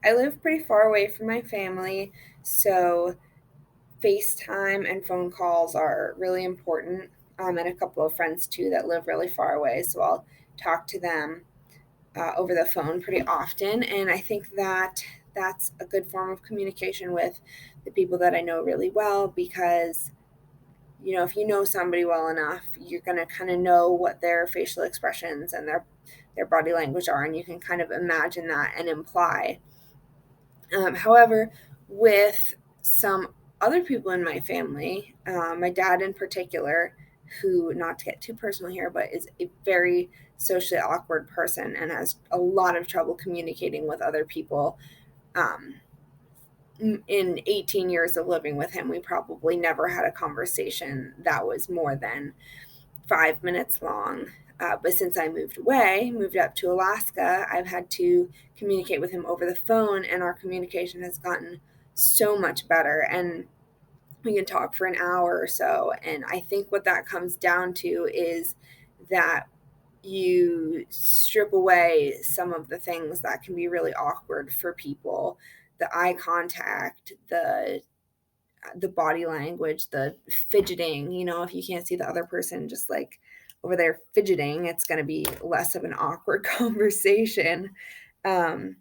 I live pretty far away from my family, so FaceTime and phone calls are really important. And a couple of friends too that live really far away, so I'll talk to them over the phone pretty often. And I think that that's a good form of communication with the people that I know really well because if you know somebody well enough, you're going to kind of know what their facial expressions and their body language are, and you can kind of imagine that and imply. However, with some other people in my family, my dad in particular, who, not to get too personal here, but is a very socially awkward person and has a lot of trouble communicating with other people. Um, in 18 years of living with him, we probably never had a conversation that was more than 5 minutes long. But since I moved away, moved up to Alaska, I've had to communicate with him over the phone, and our communication has gotten so much better. And we can talk for an hour or so. And I think what that comes down to is that you strip away some of the things that can be really awkward for people, the eye contact, the body language, the fidgeting. If you can't see the other person just like over there fidgeting, it's going to be less of an awkward conversation. Um,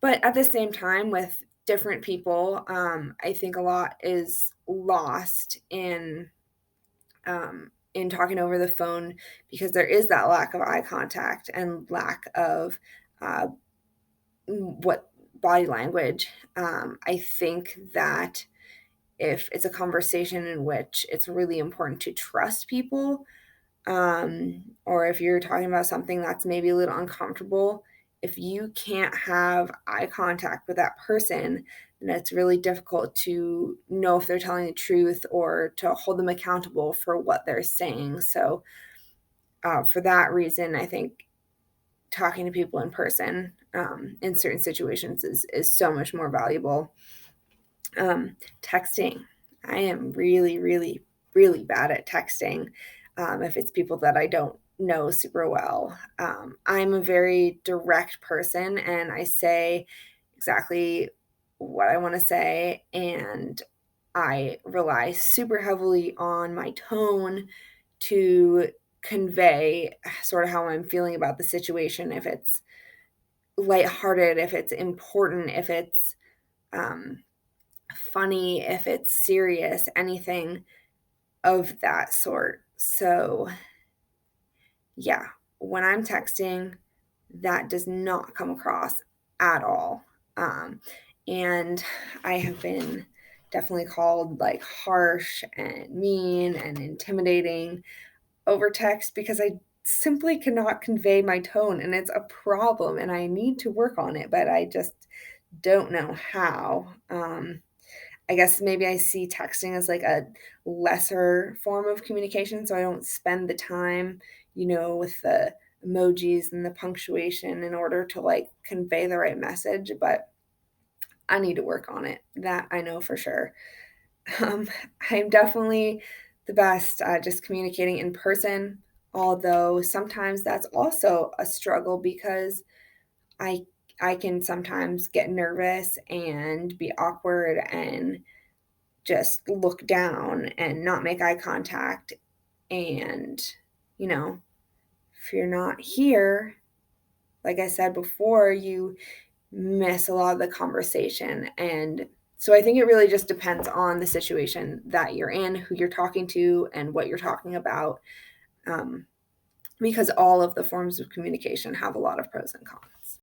but at the same time, with different people, I think a lot is lost in talking over the phone because there is that lack of eye contact and lack of uh, what body language. I think that if it's a conversation in which it's really important to trust people, or if you're talking about something that's maybe a little uncomfortable, if you can't have eye contact with that person, then it's really difficult to know if they're telling the truth or to hold them accountable for what they're saying. So, for that reason, I think talking to people in person in certain situations is so much more valuable. Texting. I am really, really, really bad at texting if it's people that I don't know super well. I'm a very direct person and I say exactly what I want to say, and I rely super heavily on my tone to convey sort of how I'm feeling about the situation. If it's lighthearted, if it's important, if it's um, funny, if it's serious, anything of that sort. So, yeah, when I'm texting, that does not come across at all. Um, and I have been definitely called like harsh and mean and intimidating over text because I simply cannot convey my tone, and it's a problem, and I need to work on it, but I just don't know how. I guess maybe I see texting as like a lesser form of communication, so I don't spend the time, with the emojis and the punctuation in order to like convey the right message, but I need to work on it. That I know for sure. Um, I'm definitely the best at just communicating in person, although sometimes that's also a struggle because I I can sometimes get nervous and be awkward and just look down and not make eye contact. And, you know, if you're not here, like I said before, you miss a lot of the conversation. And so I think it really just depends on the situation that you're in, who you're talking to, and what you're talking about, um, because all of the forms of communication have a lot of pros and cons.